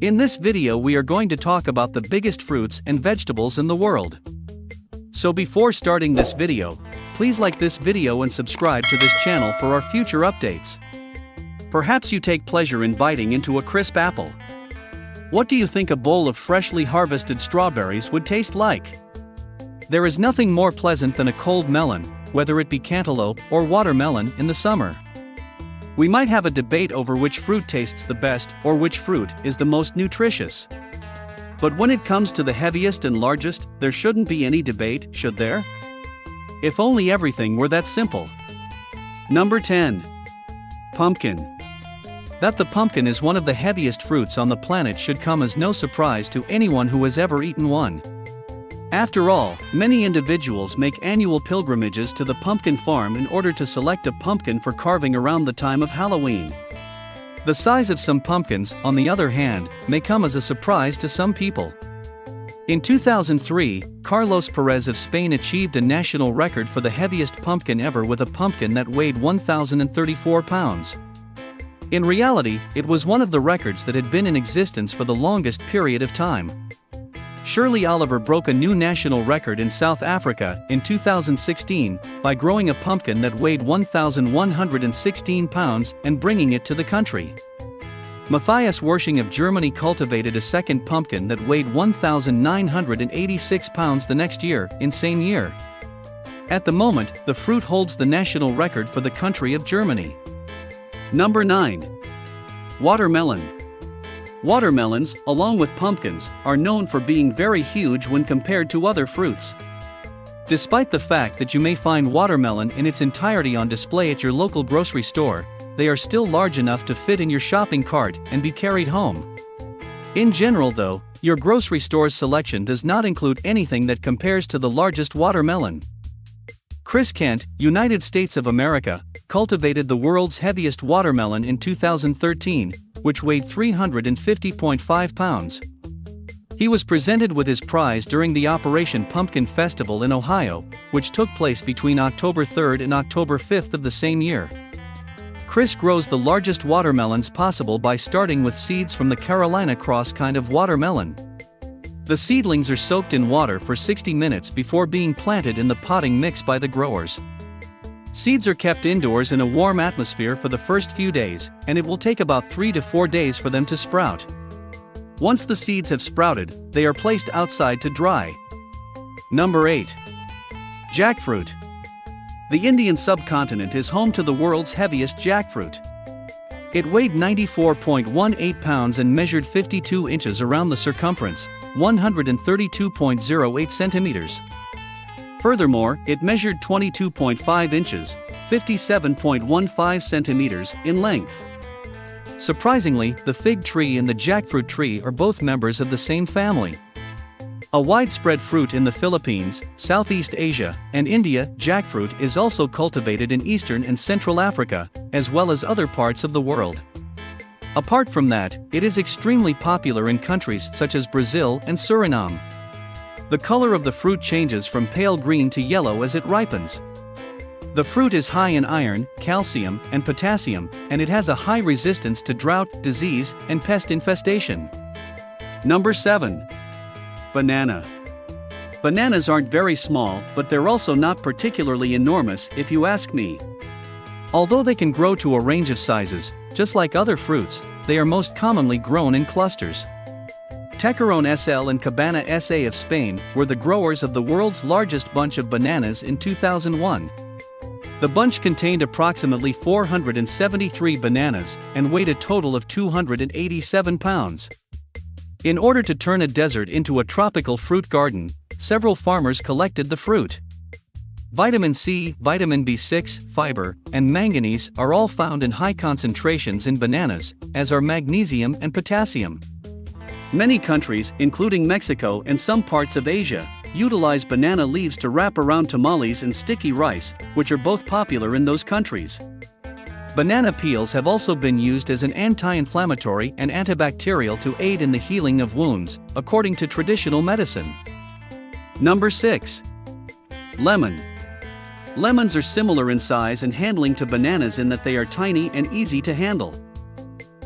In this video we are going to talk about the biggest fruits and vegetables in the world. So before starting this video, please like this video and subscribe to this channel for our future updates. Perhaps you take pleasure in biting into a crisp apple. What do you think a bowl of freshly harvested strawberries would taste like? There is nothing more pleasant than a cold melon, whether it be cantaloupe or watermelon in the summer. We might have a debate over which fruit tastes the best or which fruit is the most nutritious. But when it comes to the heaviest and largest, there shouldn't be any debate, should there? If only everything were that simple. Number 10. Pumpkin. That the pumpkin is one of the heaviest fruits on the planet should come as no surprise to anyone who has ever eaten one. After all, many individuals make annual pilgrimages to the pumpkin farm in order to select a pumpkin for carving around the time of Halloween. The size of some pumpkins, on the other hand, may come as a surprise to some people. In 2003, Carlos Perez of Spain achieved a national record for the heaviest pumpkin ever with a pumpkin that weighed 1,034 pounds. In reality, it was one of the records that had been in existence for the longest period of time. Shirley Oliver broke a new national record in South Africa in 2016 by growing a pumpkin that weighed 1,116 pounds and bringing it to the country. Matthias Wersching of Germany cultivated a second pumpkin that weighed 1,986 pounds the next year, in same year. At the moment, the fruit holds the national record for the country of Germany. Number 9. Watermelon. Watermelons, along with pumpkins, are known for being very huge when compared to other fruits. Despite the fact that you may find watermelon in its entirety on display at your local grocery store, they are still large enough to fit in your shopping cart and be carried home. In general though, your grocery store's selection does not include anything that compares to the largest watermelon. Chris Kent, United States of America, cultivated the world's heaviest watermelon in 2013, which weighed 350.5 pounds. He was presented with his prize during the Operation Pumpkin Festival in Ohio, which took place between October 3rd and October 5th of the same year. Chris grows the largest watermelons possible by starting with seeds from the Carolina Cross kind of watermelon. The seedlings are soaked in water for 60 minutes before being planted in the potting mix by the growers. Seeds are kept indoors in a warm atmosphere for the first few days, and it will take about 3 to 4 days for them to sprout. Once the seeds have sprouted, they are placed outside to dry. Number 8. Jackfruit. The Indian subcontinent is home to the world's heaviest jackfruit. It weighed 94.18 pounds and measured 52 inches around the circumference, 132.08 centimeters. Furthermore, it measured 22.5 inches, 57.15 centimeters, in length. Surprisingly, the fig tree and the jackfruit tree are both members of the same family. A widespread fruit in the Philippines, Southeast Asia, and India, jackfruit is also cultivated in Eastern and Central Africa, as well as other parts of the world. Apart from that, it is extremely popular in countries such as Brazil and Suriname. The color of the fruit changes from pale green to yellow as it ripens. The fruit is high in iron, calcium, and potassium, and it has a high resistance to drought, disease, and pest infestation. Number 7. Banana. Bananas aren't very small, but they're also not particularly enormous, if you ask me. Although they can grow to a range of sizes, just like other fruits, they are most commonly grown in clusters. Tecaron SL and Cabana SA of Spain were the growers of the world's largest bunch of bananas in 2001. The bunch contained approximately 473 bananas and weighed a total of 287 pounds. In order to turn a desert into a tropical fruit garden, several farmers collected the fruit. Vitamin C, vitamin B6, fiber, and manganese are all found in high concentrations in bananas, as are magnesium and potassium. Many countries, including Mexico and some parts of Asia, utilize banana leaves to wrap around tamales and sticky rice, which are both popular in those countries. Banana peels have also been used as an anti-inflammatory and antibacterial to aid in the healing of wounds, according to traditional medicine. Number 6. Lemon. Lemons are similar in size and handling to bananas in that they are tiny and easy to handle.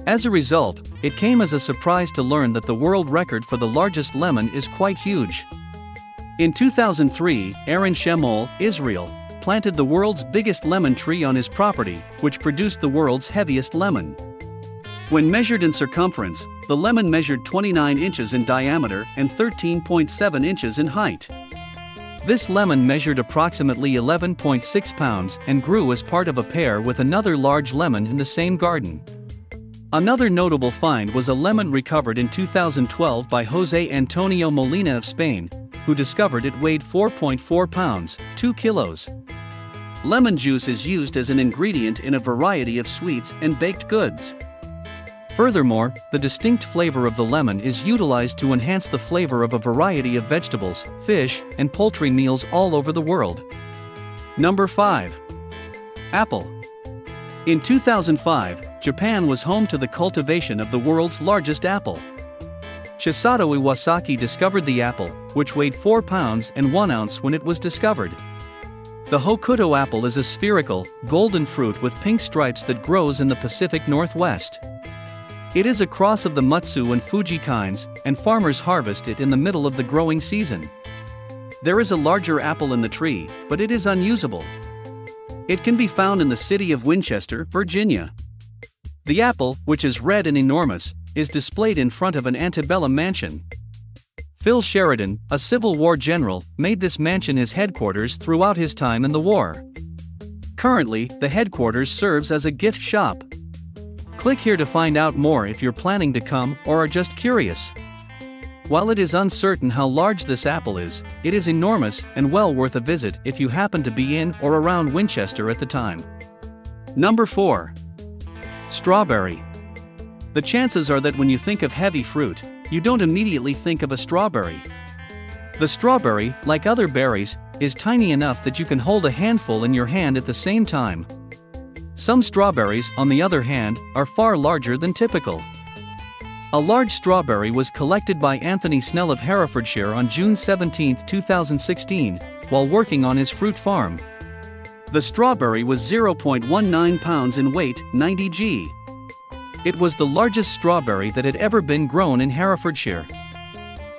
As a result, it came as a surprise to learn that the world record for the largest lemon is quite huge. In 2003, Aaron Shemol, Israel, planted the world's biggest lemon tree on his property, which produced the world's heaviest lemon. When measured in circumference, the lemon measured 29 inches in diameter and 13.7 inches in height. This lemon measured approximately 11.6 pounds and grew as part of a pair with another large lemon in the same garden. Another notable find was a lemon recovered in 2012 by José Antonio Molina of Spain, who discovered it weighed 4.4 pounds, 2 kilos. Lemon juice is used as an ingredient in a variety of sweets and baked goods. Furthermore, the distinct flavor of the lemon is utilized to enhance the flavor of a variety of vegetables, fish, and poultry meals all over the world. Number 5. Apple. In 2005, Japan was home to the cultivation of the world's largest apple. Chisato Iwasaki discovered the apple, which weighed 4 pounds and 1 ounce when it was discovered. The Hokuto apple is a spherical, golden fruit with pink stripes that grows in the Pacific Northwest. It is a cross of the Mutsu and Fuji kinds, and farmers harvest it in the middle of the growing season. There is a larger apple in the tree, but it is unusable. It can be found in the city of Winchester, Virginia. The apple, which is red and enormous, is displayed in front of an antebellum mansion. Phil Sheridan, a Civil War general, made this mansion his headquarters throughout his time in the war. Currently, the headquarters serves as a gift shop. Click here to find out more if you're planning to come or are just curious. While it is uncertain how large this apple is, it is enormous and well worth a visit if you happen to be in or around Winchester at the time. Number 4. Strawberry. The chances are that when you think of heavy fruit, you don't immediately think of a strawberry. The strawberry, like other berries, is tiny enough that you can hold a handful in your hand at the same time. Some strawberries, on the other hand, are far larger than typical. A large strawberry was collected by Anthony Snell of Herefordshire on June 17, 2016, while working on his fruit farm. The strawberry was 0.19 pounds in weight, 90 g. It was the largest strawberry that had ever been grown in Herefordshire.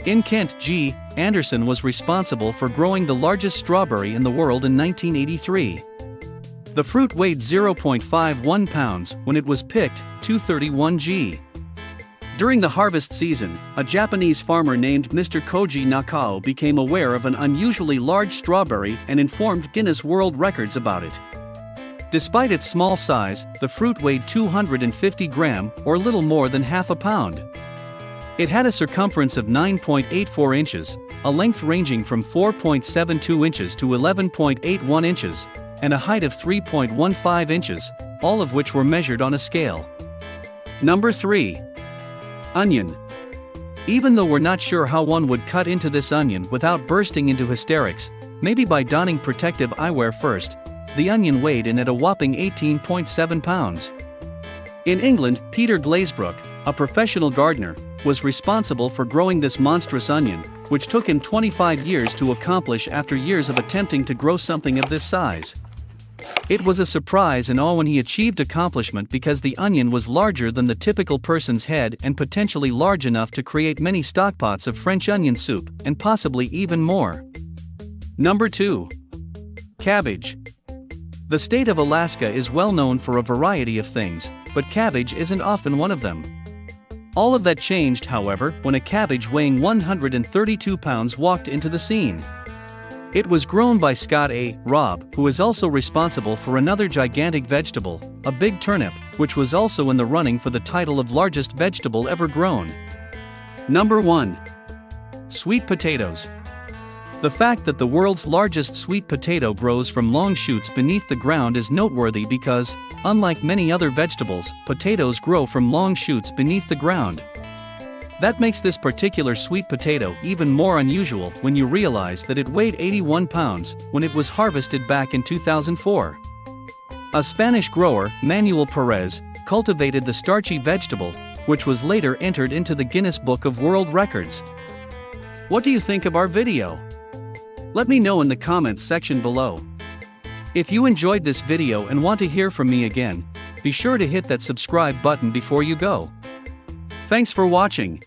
In Kent, G. Anderson was responsible for growing the largest strawberry in the world in 1983. The fruit weighed 0.51 pounds when it was picked, 231 g. During the harvest season, a Japanese farmer named Mr. Koji Nakao became aware of an unusually large strawberry and informed Guinness World Records about it. Despite its small size, the fruit weighed 250 grams, or little more than half a pound. It had a circumference of 9.84 inches, a length ranging from 4.72 inches to 11.81 inches, and a height of 3.15 inches, all of which were measured on a scale. Number 3. Onion. Even though we're not sure how one would cut into this onion without bursting into hysterics, maybe by donning protective eyewear first, the onion weighed in at a whopping 18.7 pounds. In England, Peter Glazebrook, a professional gardener, was responsible for growing this monstrous onion, which took him 25 years to accomplish after years of attempting to grow something of this size. It was a surprise and awe when he achieved accomplishment because the onion was larger than the typical person's head and potentially large enough to create many stockpots of French onion soup, and possibly even more. Number 2. Cabbage. The state of Alaska is well known for a variety of things, but cabbage isn't often one of them. All of that changed, however, when a cabbage weighing 132 pounds walked into the scene. It was grown by Scott A. Robb, who is also responsible for another gigantic vegetable, a big turnip, which was also in the running for the title of largest vegetable ever grown. Number 1. Sweet potatoes. The fact that the world's largest sweet potato grows from long shoots beneath the ground is noteworthy because, unlike many other vegetables, potatoes grow from long shoots beneath the ground. That makes this particular sweet potato even more unusual when you realize that it weighed 81 pounds when it was harvested back in 2004. A Spanish grower, Manuel Perez, cultivated the starchy vegetable, which was later entered into the Guinness Book of World Records. What do you think of our video? Let me know in the comments section below. If you enjoyed this video and want to hear from me again, be sure to hit that subscribe button before you go. Thanks for watching.